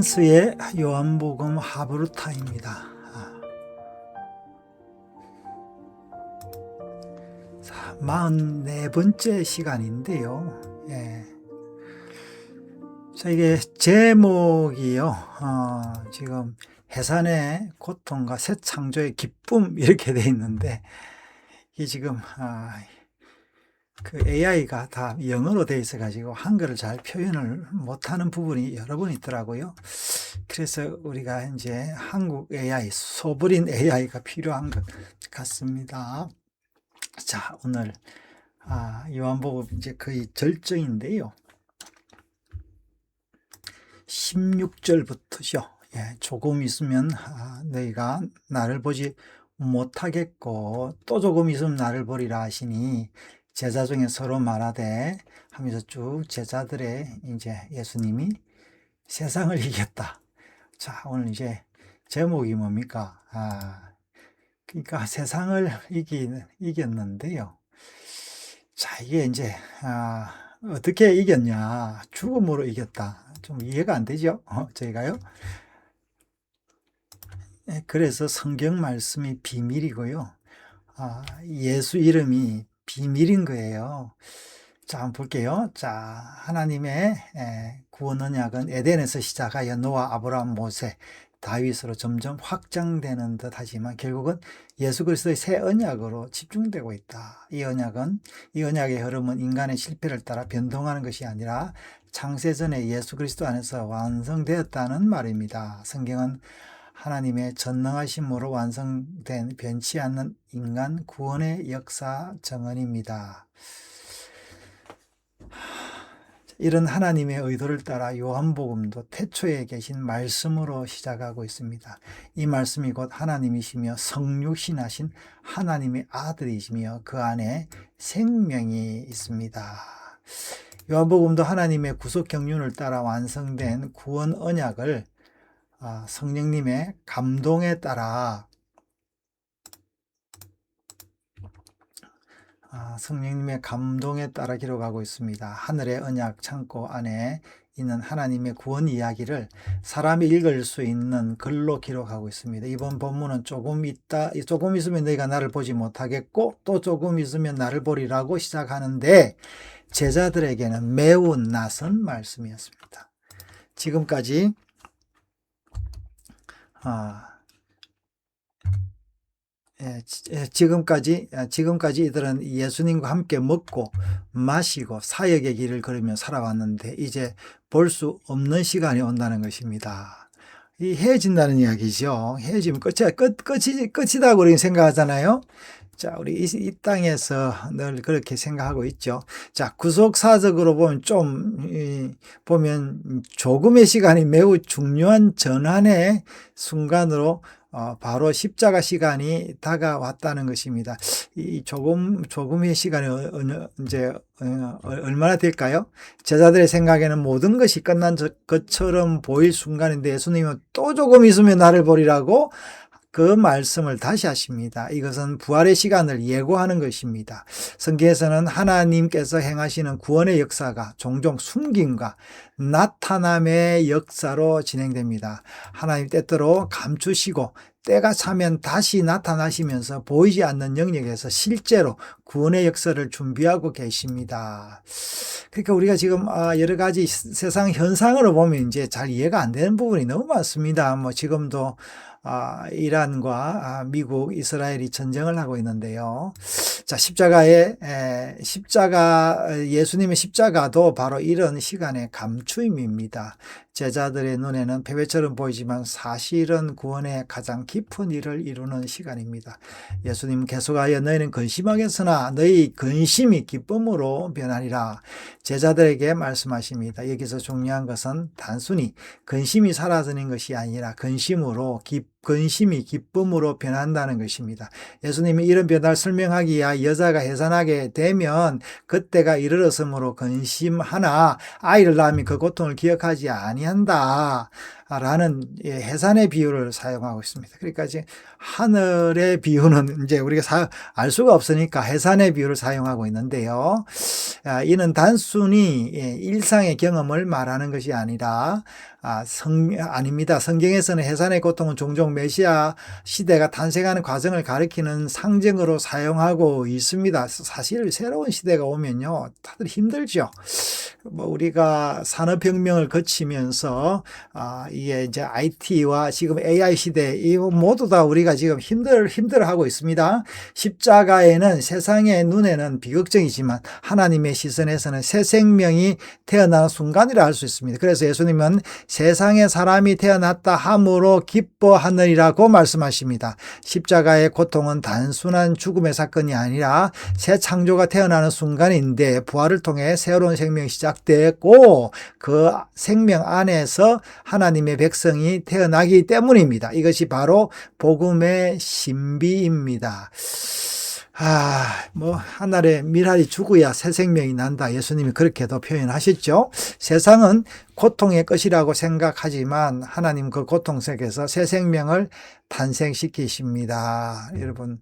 한스의 요한복음 하브루타입니다. 44번째 시간인데요. 자, 이게 제목이요. 지금 해산의 고통과 새 창조의 기쁨 이렇게 돼 있는데, 이게 지금 그 AI가 다 영어로 돼 있어 가지고 한글을 잘 표현을 못하는 부분이 여러 번 있더라고요. 그래서 우리가 이제 한국 AI, 소브린 AI가 필요한 것 같습니다. 자, 오늘 요한복음 이제 거의 절정인데요. 16절부터죠. 조금 있으면 너희가 나를 보지 못하겠고 또 조금 있으면 나를 보리라 하시니 제자 중에 서로 말하되 하면서 쭉 제자들의 이제 예수님이 세상을 이겼다. 자, 오늘 이제 제목이 뭡니까? 그러니까 세상을 이겼는데요. 자, 이게 이제 어떻게 이겼냐? 죽음으로 이겼다. 좀 이해가 안 되죠? 저희가요. 그래서 성경 말씀이 비밀이고요. 예수 이름이 비밀인 거예요. 자, 한번 볼게요. 자, 하나님의 구원 언약은 에덴에서 시작하여 노아, 아브라함, 모세, 다윗으로 점점 확장되는 듯 하지만 결국은 예수 그리스도의 새 언약으로 집중되고 있다. 이 언약의 흐름은 인간의 실패를 따라 변동하는 것이 아니라 창세전에 예수 그리스도 안에서 완성되었다는 말입니다. 성경은 하나님의 전능하심으로 완성된 변치 않는 인간 구원의 역사 정언입니다. 이런 하나님의 의도를 따라 요한복음도 태초에 계신 말씀으로 시작하고 있습니다. 이 말씀이 곧 하나님이시며 성육신하신 하나님의 아들이시며 그 안에 생명이 있습니다. 요한복음도 하나님의 구속 경륜을 따라 완성된 구원 언약을 성령님의 감동에 따라 기록하고 있습니다. 하늘의 언약 창고 안에 있는 하나님의 구원 이야기를 사람이 읽을 수 있는 글로 기록하고 있습니다. 이번 본문은 조금 있으면 너희가 나를 보지 못하겠고 또 조금 있으면 나를 보리라고 시작하는데 제자들에게는 매우 낯선 말씀이었습니다. 지금까지 지금까지 이들은 예수님과 함께 먹고 마시고 사역의 길을 걸으며 살아왔는데 이제 볼 수 없는 시간이 온다는 것입니다. 이 헤어진다는 이야기죠. 헤어지면 끝이다 그렇게 생각하잖아요. 자, 우리 이 땅에서 늘 그렇게 생각하고 있죠. 자, 구속사적으로 보면 조금의 시간이 매우 중요한 전환의 순간으로 바로 십자가 시간이 다가왔다는 것입니다. 이 조금의 시간이 이제 얼마나 될까요? 제자들의 생각에는 모든 것이 끝난 것처럼 보일 순간인데 예수님은 또 조금 있으면 나를 보리라고 그 말씀을 다시 하십니다. 이것은 부활의 시간을 예고하는 것입니다. 성경에서는 하나님께서 행하시는 구원의 역사가 종종 숨김과 나타남의 역사로 진행됩니다. 하나님 때때로 감추시고 때가 차면 다시 나타나시면서 보이지 않는 영역에서 실제로 구원의 역사를 준비하고 계십니다. 그러니까 우리가 지금 여러 가지 세상 현상으로 보면 이제 잘 이해가 안 되는 부분이 너무 많습니다. 지금도 이란과 미국, 이스라엘이 전쟁을 하고 있는데요. 자, 예수님의 십자가도 바로 이런 시간의 감추임입니다. 제자들의 눈에는 패배처럼 보이지만 사실은 구원의 가장 깊은 일을 이루는 시간입니다. 예수님 계속하여 너희는 근심하겠으나 너희 근심이 기쁨으로 변하리라. 제자들에게 말씀하십니다. 여기서 중요한 것은 단순히 근심이 사라지는 것이 아니라 근심이 기쁨으로 변한다는 것입니다. 예수님이 이런 변화를 설명하기 위해 여자가 해산하게 되면 그때가 이르렀으므로 근심하나 아이를 낳으면 그 고통을 기억하지 아니한다 라는 해산의 비유를 사용하고 있습니다. 그러니까 이제 하늘의 비유는 이제 우리가 알 수가 없으니까 해산의 비유를 사용하고 있는데요. 이는 단순히 일상의 경험을 말하는 것이 아니라 아닙니다. 성경에서는 해산의 고통은 종종 메시아 시대가 탄생하는 과정을 가리키는 상징으로 사용하고 있습니다. 사실 새로운 시대가 오면요, 다들 힘들죠. 우리가 산업혁명을 거치면서 이게 이제 IT와 지금 AI 시대, 이 모두 다 우리가 지금 힘들어하고 있습니다. 십자가에는 세상의 눈에는 비극적이지만 하나님의 시선에서는 새 생명이 태어나는 순간이라 할 수 있습니다. 그래서 예수님은 세상에 사람이 태어났다 함으로 기뻐하느니라고 말씀하십니다. 십자가의 고통은 단순한 죽음의 사건이 아니라 새 창조가 태어나는 순간인데 부활을 통해 새로운 생명이 시작됐고 그 생명 안에서 하나님의 백성이 태어나기 때문입니다. 이것이 바로 복음의 신비입니다. 하늘에 밀알이 죽어야 새 생명이 난다. 예수님이 그렇게도 표현하셨죠. 세상은 고통의 것이라고 생각하지만 하나님 그 고통 속에서 새 생명을 탄생시키십니다. 여러분,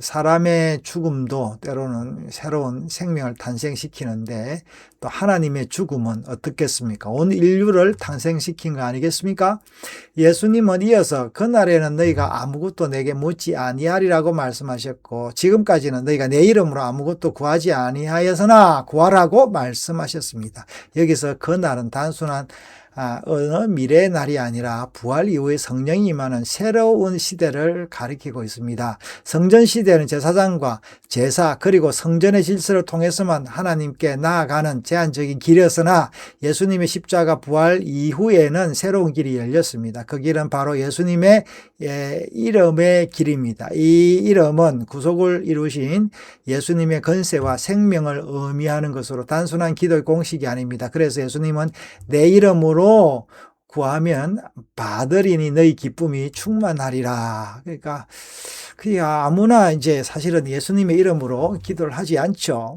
사람의 죽음도 때로는 새로운 생명을 탄생시키는데 또 하나님의 죽음은 어떻겠습니까? 온 인류를 탄생시킨 거 아니겠습니까? 예수님은 이어서 그날에는 너희가 아무것도 내게 묻지 아니하리라고 말씀하셨고 지금까지는 너희가 내 이름으로 아무것도 구하지 아니하여서나 구하라고 말씀하셨습니다. 여기서 그날은 단순한 어느 미래의 날이 아니라 부활 이후에 성령이 임하는 새로운 시대를 가리키고 있습니다. 성전 시대는 제사장과 제사 그리고 성전의 질서를 통해서만 하나님께 나아가는 제한적인 길이었으나 예수님의 십자가 부활 이후에는 새로운 길이 열렸습니다. 그 길은 바로 예수님의 이름의 길입니다. 이 이름은 구속을 이루신 예수님의 권세와 생명을 의미하는 것으로 단순한 기도의 공식이 아닙니다. 그래서 예수님은 내 이름으로 구하면 받으리니 너희 기쁨이 충만하리라. 그러니까 아무나 이제 사실은 예수님의 이름으로 기도를 하지 않죠.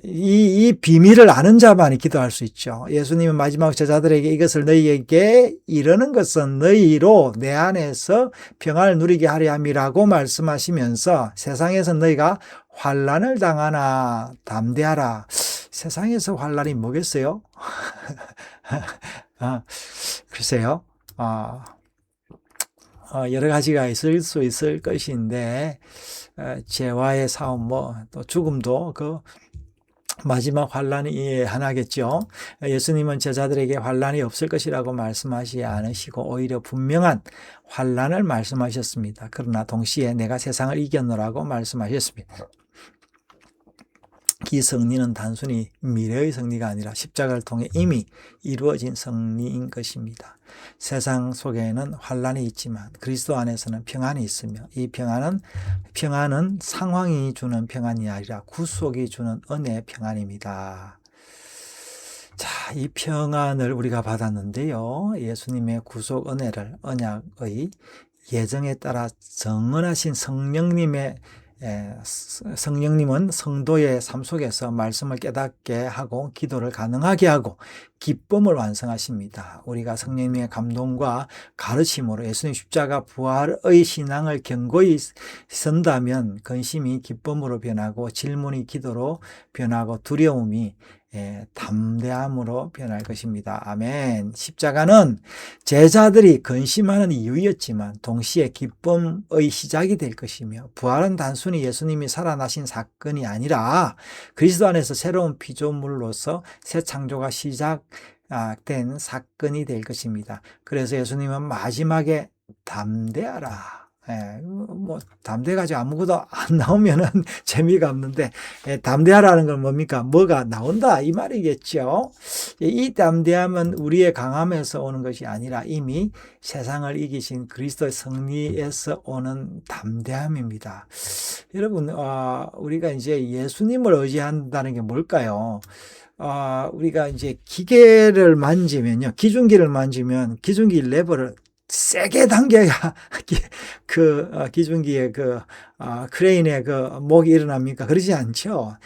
이 비밀을 아는 자만이 기도할 수 있죠. 예수님은 마지막 제자들에게 이것을 너희에게 이르는 것은 너희로 내 안에서 평안을 누리게 하려 함이라고 말씀하시면서 세상에서 너희가 환난을 당하나 담대하라. 세상에서 환난이 뭐겠어요? 글쎄요. 여러 가지가 있을 수 있을 것인데 죄와의 싸움 또 죽음도 그 마지막 환난이 하나겠죠. 예수님은 제자들에게 환난이 없을 것이라고 말씀하지 않으시고 오히려 분명한 환난을 말씀하셨습니다. 그러나 동시에 내가 세상을 이겼노라고 말씀하셨습니다. 이 승리는 단순히 미래의 승리가 아니라 십자가를 통해 이미 이루어진 승리인 것입니다. 세상 속에는 환난이 있지만 그리스도 안에서는 평안이 있으며 이 평안은 상황이 주는 평안이 아니라 구속이 주는 은혜의 평안입니다. 자, 이 평안을 우리가 받았는데요. 예수님의 구속 은혜를 언약의 예정에 따라 정언하신 성령님은 성도의 삶 속에서 말씀을 깨닫게 하고 기도를 가능하게 하고 기쁨을 완성하십니다. 우리가 성령님의 감동과 가르침으로 예수님 십자가 부활의 신앙을 견고히 선다면 근심이 기쁨으로 변하고 질문이 기도로 변하고 두려움이 담대함으로 변할 것입니다. 아멘. 십자가는 제자들이 근심하는 이유였지만 동시에 기쁨의 시작이 될 것이며 부활은 단순히 예수님이 살아나신 사건이 아니라 그리스도 안에서 새로운 피조물로서 새 창조가 시작된 사건이 될 것입니다. 그래서 예수님은 마지막에 담대하라. 담대가지고 아무것도 안 나오면은 재미가 없는데, 담대하라는 건 뭡니까? 뭐가 나온다. 이 말이겠죠. 이 담대함은 우리의 강함에서 오는 것이 아니라 이미 세상을 이기신 그리스도의 승리에서 오는 담대함입니다. 여러분, 우리가 이제 예수님을 의지한다는 게 뭘까요? 우리가 이제 기계를 만지면요. 기중기를 만지면 기중기 레버를 세게 당겨야 기중기의 크레인의 목이 일어납니까? 그러지 않죠.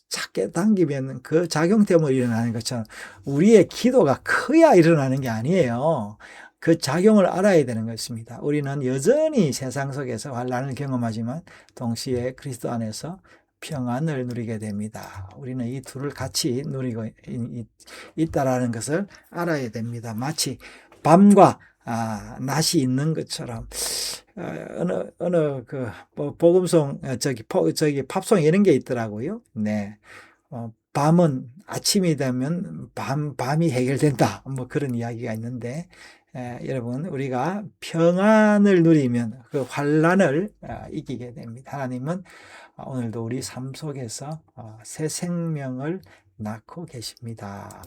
작게 당기면 그 작용 때문에 일어나는 것처럼 우리의 기도가 커야 일어나는 게 아니에요. 그 작용을 알아야 되는 것입니다. 우리는 여전히 세상 속에서 환난을 경험하지만 동시에 그리스도 안에서 평안을 누리게 됩니다. 우리는 이 둘을 같이 누리고 있다라는 것을 알아야 됩니다. 마치 밤과 낮이 있는 것처럼 어느 복음송 저기 팝송 이런 게 있더라고요. 네. 밤은 아침이 되면 밤이 해결된다. 뭐 그런 이야기가 있는데, 여러분, 우리가 평안을 누리면 그 환란을 이기게 됩니다. 하나님은 오늘도 우리 삶 속에서 새 생명을 낳고 계십니다.